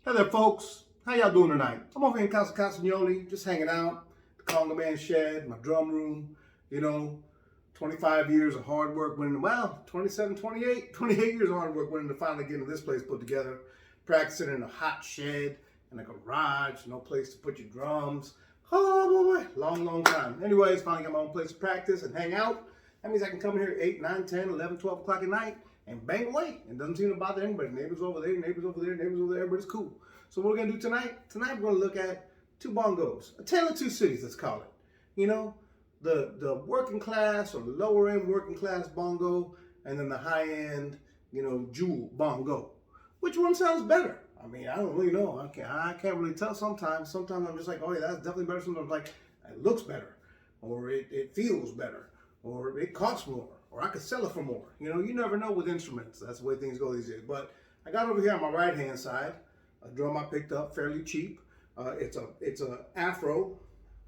Hey there, folks. How y'all doing tonight? I'm over here in Casa Castagnoli, just hanging out. The Conga Man shed, my drum room. 25 years of hard work went into, 28 years of hard work went into finally getting this place put together. Practicing in a hot shed, in a garage, no place to put your drums. Oh, boy, long time. Anyways, finally got my own place to practice and hang out. That means I can come here at 8, 9, 10, 11, 12 o'clock at night and bang away. It doesn't seem to bother anybody. Neighbors over there, neighbors over there, neighbors over there, everybody's cool. So what we're gonna do tonight? Tonight we're gonna look at two bongos, a tale of two cities, let's call it. The working class or lower end working class bongo, and then the high end, jewel bongo. Which one sounds better? I mean, I don't really know. I can't really tell sometimes. Sometimes I'm just like, oh yeah, that's definitely better. Sometimes I'm like, it looks better, or it feels better, or it costs more, or I could sell it for more. You never know with instruments. That's the way things go these days. But I got over here on my right hand side a drum I picked up fairly cheap. It's a Afro,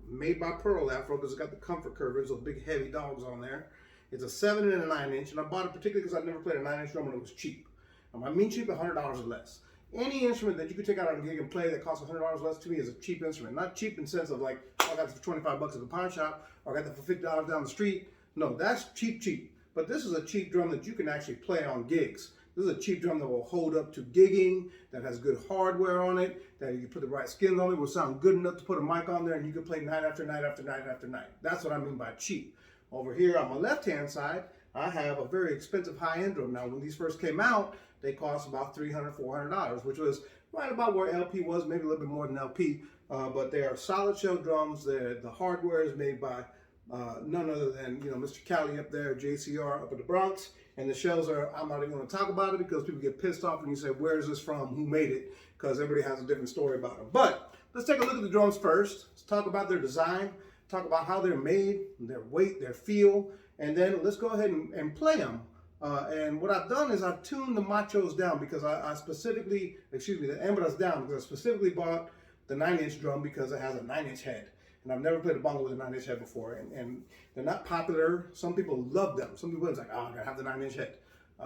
made by Pearl Afro, because it's got the comfort curvers, those big heavy dogs on there. It's a 7 and a 9 inch, and I bought it particularly because I've never played a 9 inch drum and it was cheap. I mean cheap, $100 or less. Any instrument that you could take out on a gig and play that costs $100 less to me is a cheap instrument. Not cheap in the sense of like, oh, I got this for 25 bucks at the pawn shop, or I got that for $50 down the street. No, that's cheap. But this is a cheap drum that you can actually play on gigs. This is a cheap drum that will hold up to gigging, that has good hardware on it, that if you put the right skins on it, will sound good enough to put a mic on there and you can play night after night after night after night. That's what I mean by cheap. Over here on my left-hand side, I have a very expensive high-end drum. Now, when these first came out, they cost about $300, $400, which was right about where LP was, maybe a little bit more than LP. But they are solid shell drums. The hardware is made by none other than Mr. Cali up there, JCR up in the Bronx. And the shells are, I'm not even going to talk about it because people get pissed off when you say, where is this from? Who made it? Because everybody has a different story about them. But let's take a look at the drums first. Let's talk about their design, talk about how they're made, their weight, their feel, and then let's go ahead and play them. And what I've done is I've tuned the machos down because I specifically, the hembras down, because I specifically bought the 9 inch drum because it has a 9 inch head. And I've never played a bongo with a 9 inch head before. And they're not popular. Some people love them. Some people are like, oh, I gotta have the 9 inch head.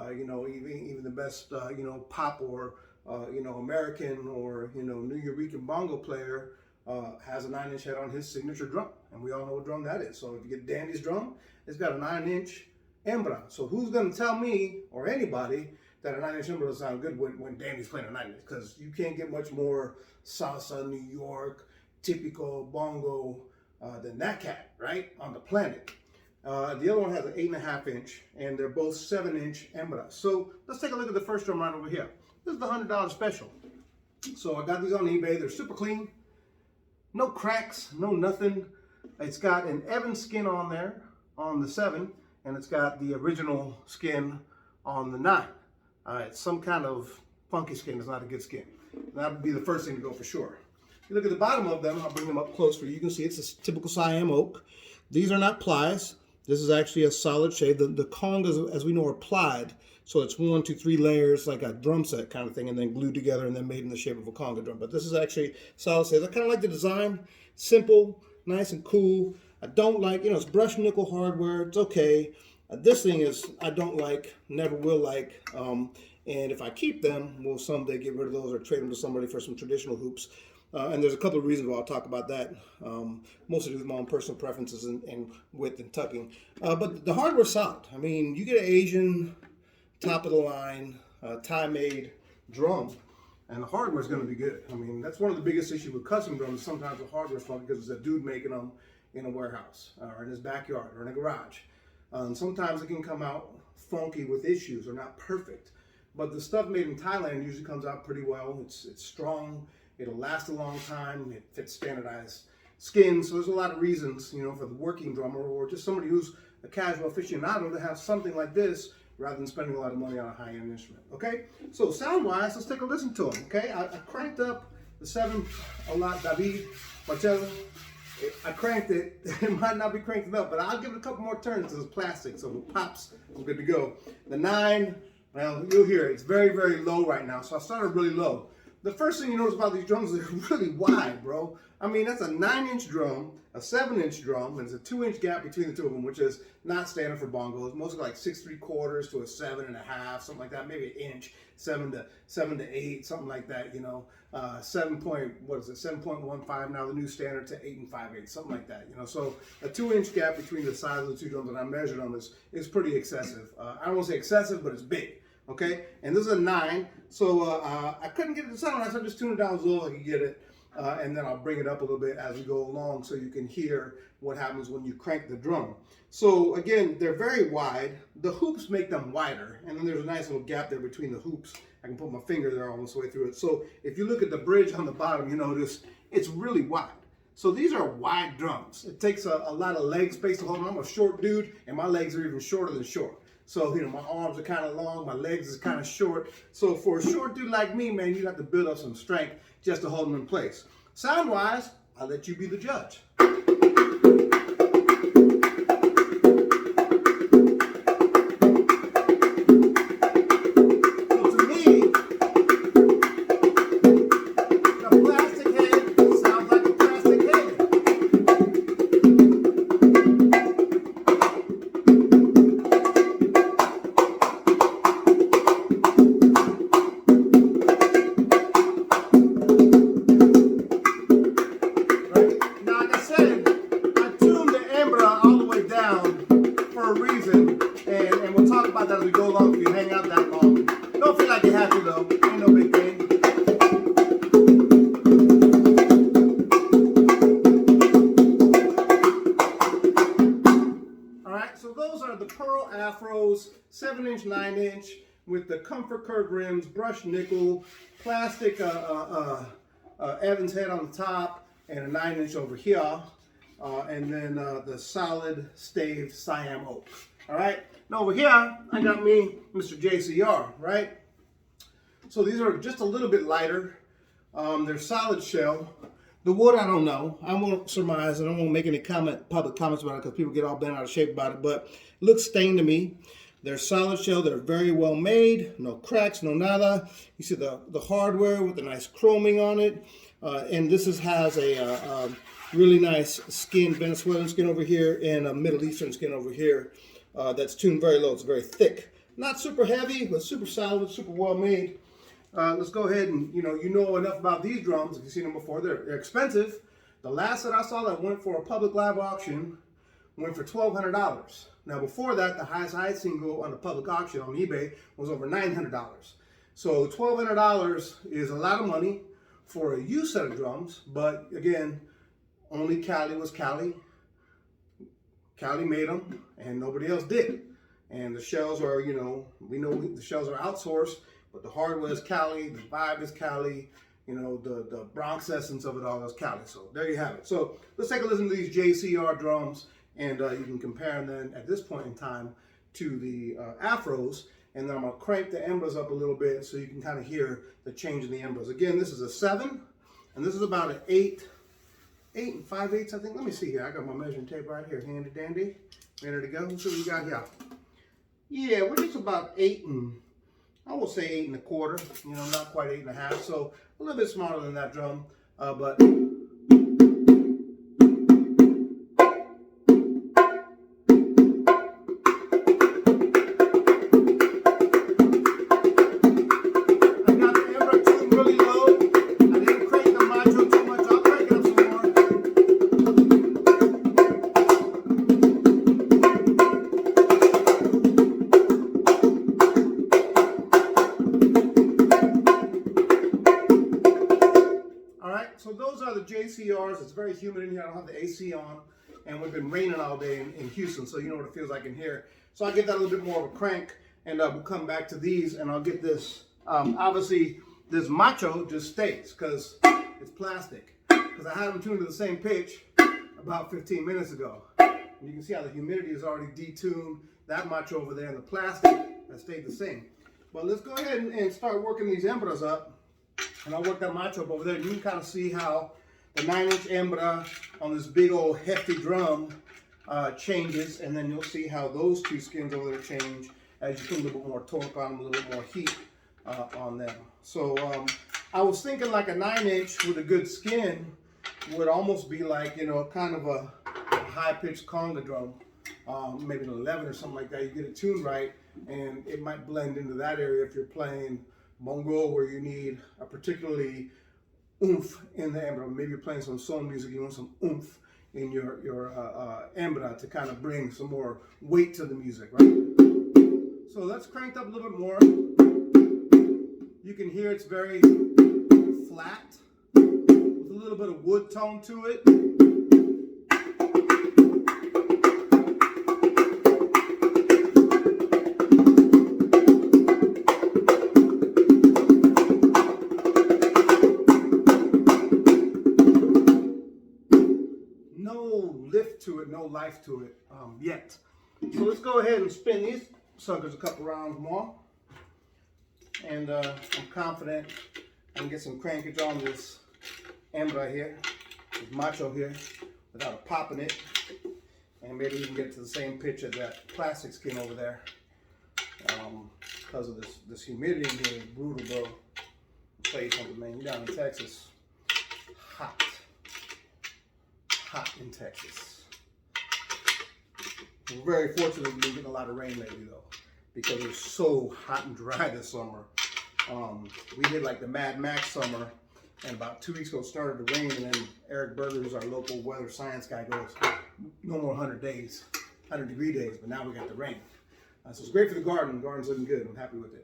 Even the best, pop or, American or, New Eurekan bongo player has a 9 inch head on his signature drum. And we all know what drum that is. So if you get Dandy's drum, it's got a 9 inch hembra. So who's gonna tell me or anybody that a 9 inch hembra sound good when Dandy's playing a 9 inch? Because you can't get much more salsa, New York, typical bongo than that cat, right, on the planet. The other one has an 8.5 inch, and they're both 7 inch hembras. So let's take a look at the first drum right over here. This is the $100 special. So I got these on eBay. They're super clean, no cracks, no nothing. It's got an Evans skin on there on the 7, and it's got the original skin on the 9. It's some kind of funky skin. It's not a good skin. That would be the first thing to go for sure. If you look at the bottom of them, I'll bring them up close for you. You can see it's a typical Siam oak. These are not plies. This is actually a solid shade. The congas, as we know, are plied. So it's 1, 2, 3 layers, like a drum set kind of thing, and then glued together and then made in the shape of a conga drum. But this is actually solid shade. I kind of like the design. Simple, nice and cool. I don't like, it's brushed nickel hardware. It's okay. This thing is, I don't like, never will like. And if I keep them, we'll someday get rid of those or trade them to somebody for some traditional hoops. And there's a couple of reasons why I'll talk about that. Mostly to do with my own personal preferences and width and tucking. But the hardware's solid. I mean, you get an Asian, top of the line, Thai-made drum, and the hardware's going to be good. I mean, that's one of the biggest issues with custom drums. Sometimes the hardware's funky because it's a dude making them in a warehouse or in his backyard or in a garage. Sometimes it can come out funky with issues or not perfect. But the stuff made in Thailand usually comes out pretty well. It's strong. It'll last a long time. It fits standardized skins. So there's a lot of reasons, for the working drummer or just somebody who's a casual aficionado to have something like this rather than spending a lot of money on a high-end instrument. Okay? So sound-wise, let's take a listen to them. Okay? I cranked up the 7 a lot, David, Marcello. I cranked it. It might not be cranked up, but I'll give it a couple more turns because it's plastic. So if it pops, I'm good to go. The 9, well, you'll hear it. It's very, very low right now. So I started really low. The first thing you notice about these drums is they're really wide, bro. I mean, that's a 9 inch drum. a 7-inch drum, and there's a 2-inch gap between the two of them, which is not standard for bongos. Mostly like 6 3/4 to a 7.5, something like that, maybe an inch, 7 to 8, something like that, you know. 7.15 now, the new standard, to 8 5/8, something like that, you know. So a 2-inch gap between the size of the two drums that I measured on this is pretty excessive. I don't want to say excessive, but it's big. Okay, and this is a 9, so I couldn't get it to sound right, so I just tuned it down as low as I could get it, and then I'll bring it up a little bit as we go along so you can hear what happens when you crank the drum. So again, they're very wide. The hoops make them wider, and then there's a nice little gap there between the hoops. I can put my finger there almost the way through it. So if you look at the bridge on the bottom, you notice it's really wide. So these are wide drums. It takes a lot of leg space to hold them. I'm a short dude, and my legs are even shorter than short. So, you know, my arms are kind of long, my legs is kind of short. So for a short dude like me, man, you have to build up some strength just to hold them in place. Sound-wise, I'll let you be the judge. And we'll talk about that as we go along if you hang out that long. Don't feel like you have to though, ain't no big thing. Alright, so those are the Pearl Afros, 7-inch, 9-inch, with the comfort curved rims, brushed nickel, plastic Evans head on the top, and a 9-inch over here. And then the solid staved Siam oak. All right. Now over here, I got me Mr. JCR, right? So these are just a little bit lighter. They're solid shell. The wood, I don't know. I won't surmise. I don't want to make any public comments about it because people get all bent out of shape about it. But it looks stained to me. They're solid shell. They're very well made. No cracks, no nada. You see the hardware with the nice chroming on it. And this has a really nice skin, Venezuelan skin over here, and a Middle Eastern skin over here that's tuned very low. It's very thick. Not super heavy, but super solid, super well made. Let's go ahead and, you know enough about these drums. If you've seen them before, they're expensive. The last that I saw that went for a public live auction went for $1,200. Now before that, the highest I had seen go on the public auction on eBay was over $900. So $1,200 is a lot of money for a used set of drums, but again, only Cali was Cali. Cali made them, and nobody else did. And the shells are, we know the shells are outsourced, but the hardware is Cali, the vibe is Cali, the Bronx essence of it all is Cali. So there you have it. So let's take a listen to these JCR drums, and you can compare them then at this point in time to the Afros. And then I'm going to crank the embers up a little bit so you can kind of hear the change in the embers. Again, this is a 7, and this is about an 8 5/8, I think. Let me see here. I got my measuring tape right here, handy dandy. Ready to go. Let's see what we got here. Yeah, we're just about 8 and, I will say 8 1/4. Not quite 8 1/2. So a little bit smaller than that drum, but. So those are the JCRs. It's very humid in here. I don't have the AC on, and we've been raining all day in Houston, so you know what it feels like in here. So I'll get that a little bit more of a crank, and we'll come back to these, and I'll get this. Obviously, this macho just stays because it's plastic. Because I had them tuned to the same pitch about 15 minutes ago. And you can see how the humidity is already detuned. That macho over there, and the plastic has stayed the same. But let's go ahead and start working these hembras up. And I'll work that macho up over there. You can kind of see how the 9-inch hembra on this big old hefty drum changes. And then you'll see how those two skins over there change as you put a little bit more torque on them, a little bit more heat on them. So I was thinking like a 9-inch with a good skin would almost be like, you know, kind of a high-pitched conga drum, maybe an 11 or something like that. You get it tuned right, and it might blend into that area if you're playing bongo, where you need a particularly oomph in the embra. Maybe you're playing some soul music, you want some oomph in your embra to kind of bring some more weight to the music, right? So let's crank up a little bit more. You can hear it's very flat with a little bit of wood tone to it. No lift to it, no life to it yet. So let's go ahead and spin these suckers a couple rounds more. And I'm confident I can get some crankage on this embra here, this macho here, without popping it. And maybe even get to the same pitch as that plastic skin over there. Because of this humidity in here is brutal, bro. I'll tell you something, man. You're down in Texas. Hot in Texas. We're very fortunate we've been getting a lot of rain lately, though, because it was so hot and dry this summer. We did like the Mad Max summer, and about 2 weeks ago it started to rain, and then Eric Berger, who's our local weather science guy, goes, no more 100 degree days, but now we got the rain. So it's great for the garden. The garden's looking good. I'm happy with it.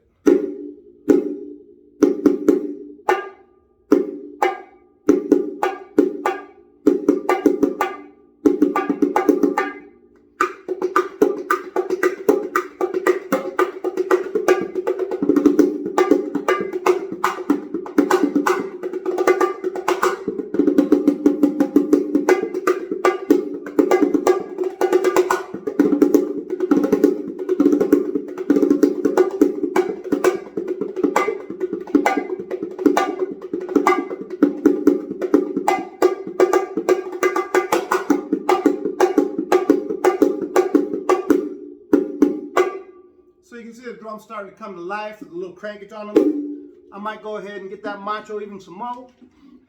So you can see the drum starting to come to life with a little crankage on them. I might go ahead and get that macho even some more.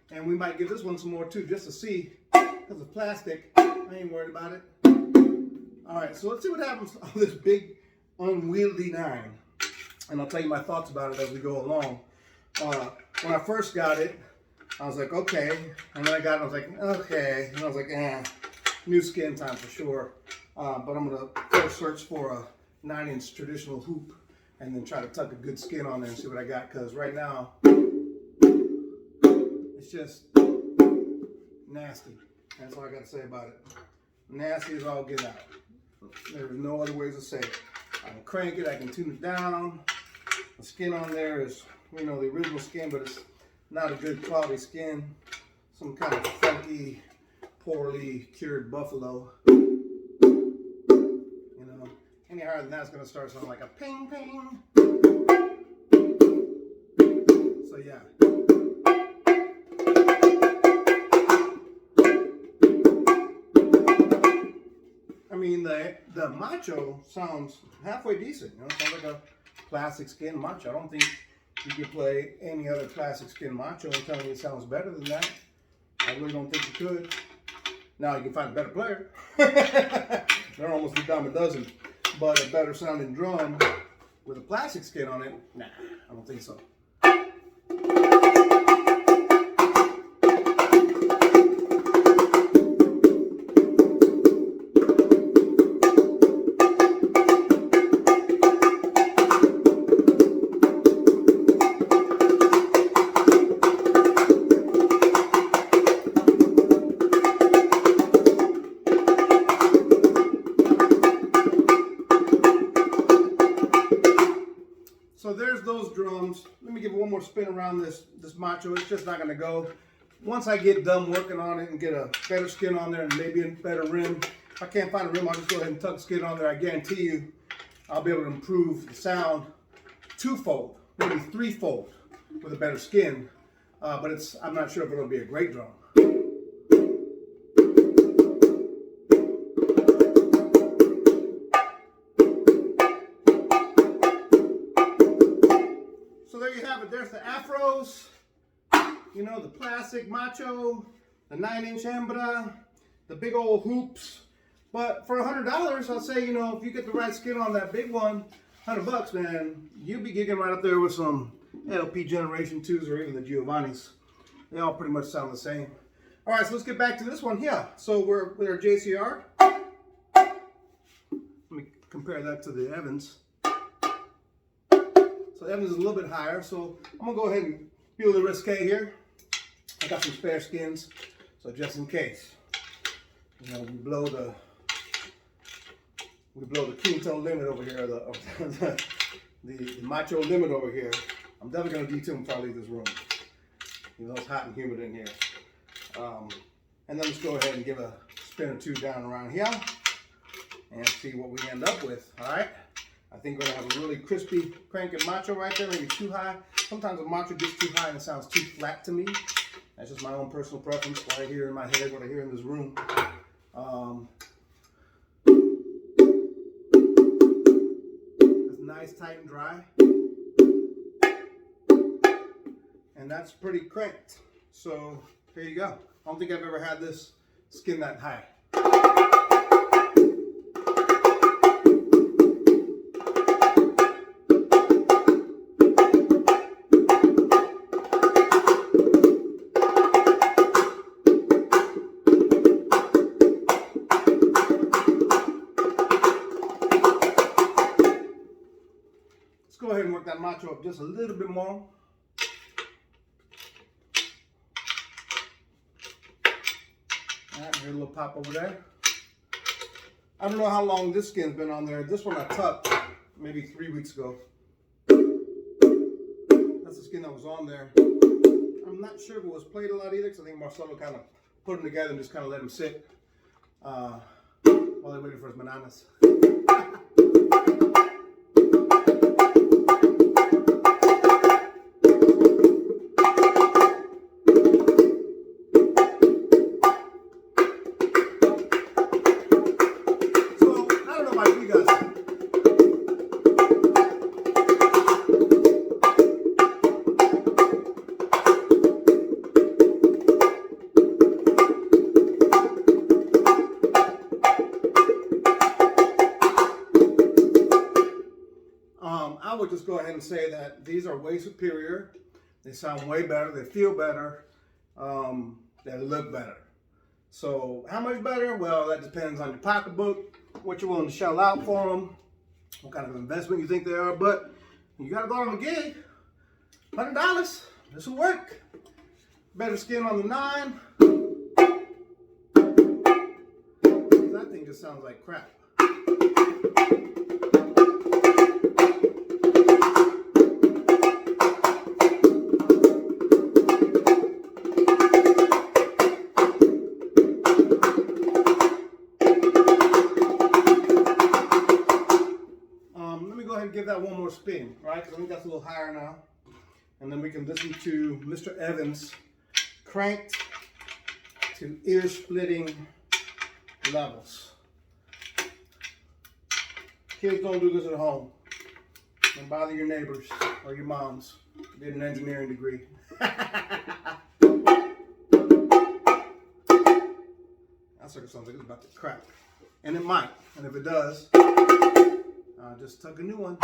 And we might give this one some more too, just to see. Because of plastic, I ain't worried about it. Alright, so let's see what happens on this big unwieldy 9. And I'll tell you my thoughts about it as we go along. When I first got it, I was like, okay. And then I got it, I was like, okay. And I was like, new skin time for sure. But I'm going to first search for a 9-inch traditional hoop and then try to tuck a good skin on there and see what I got, because right now it's just nasty. That's all I got to say about it. Nasty as all get out. There's no other ways to say it. I can crank it, I can tune it down. The skin on there is, you know, the original skin, but it's not a good quality skin. Some kind of funky, poorly cured buffalo. Any higher than that, it's going to start sounding like a ping ping. So yeah. I mean, the macho sounds halfway decent. You know, it sounds like a plastic skin macho. I don't think you could play any other plastic skin macho and tell me it sounds better than that. I really don't think you could. Now you can find a better player. They're almost a dime a dozen. But a better sounding drum with a plastic skin on it, nah, I don't think so. So there's those drums. Let me give it one more spin around this macho. It's just not going to go. Once I get done working on it and get a better skin on there and maybe a better rim, if I can't find a rim, I'll just go ahead and tuck the skin on there. I guarantee you I'll be able to improve the sound twofold, maybe threefold with a better skin. But I'm not sure if it'll be a great drum. So there you have it. There's the afros, you know, the plastic macho, the 9-inch hembra, the big old hoops. But for $100, I'll say, you know, if you get the right skin on that big one, $100, man, you'll be gigging right up there with some LP Generation 2s or even the Giovanni's. They all pretty much sound the same. All right, so let's get back to this one here. So we're with our JCR. Let me compare that to the Evans. So Evans is a little bit higher, so I'm gonna go ahead and be a little risque here. I got some spare skins, so just in case. You know, we blow the Quinto limit over here, the macho limit over here. I'm definitely gonna detune before I leave this room. You know, it's hot and humid in here. And then let's go ahead and give a spin or two down around here and see what we end up with. All right. I think we're gonna have a really crispy crank and macho right there, maybe too high. Sometimes a macho gets too high and it sounds too flat to me. That's just my own personal preference, what I hear in my head, what I hear in this room. It's nice, tight, and dry. And that's pretty cranked. So there you go. I don't think I've ever had this skin that high. Let's go ahead and work that macho up just a little bit more. Alright, here's a little pop over there. I don't know how long this skin's been on there. This one I tucked maybe 3 weeks ago. That's the skin that was on there. I'm not sure if it was played a lot either, because I think Marcelo kind of put them together and just kind of let them sit while they waited for his bananas. I would just go ahead and say that these are way superior. They sound way better. They feel better. They look better. So how much better? Well, that depends on your pocketbook, what you're willing to shell out for them, what kind of investment you think they are. But you got to go on the gig. $100. This will work. Better skin on the 9. That thing just sounds like crap. Give that one more spin, right? Because I think that's a little higher now. And then we can listen to Mr. Evans cranked to ear-splitting levels. Kids, don't do this at home. Don't bother your neighbors or your moms. Get an engineering degree. That sucker sounds like it's about to crack. And it might. And if it does, just tuck a new one.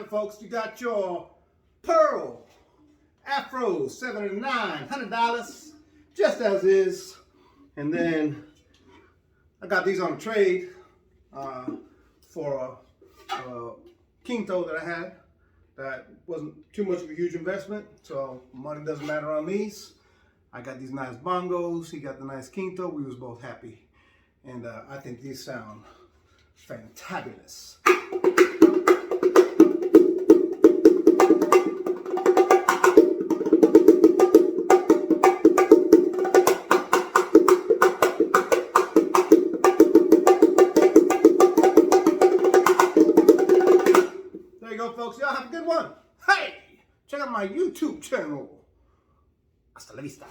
Folks, you got your Pearl Afro 7 and 9, $100, just as is. And then I got these on trade for a Quinto that I had that wasn't too much of a huge investment, so money doesn't matter on these. I got these nice bongos, he got the nice Quinto, we was both happy. And I think these sound fantabulous. There you go, folks. Y'all have a good one. Hey, check out my YouTube channel. Hasta la vista.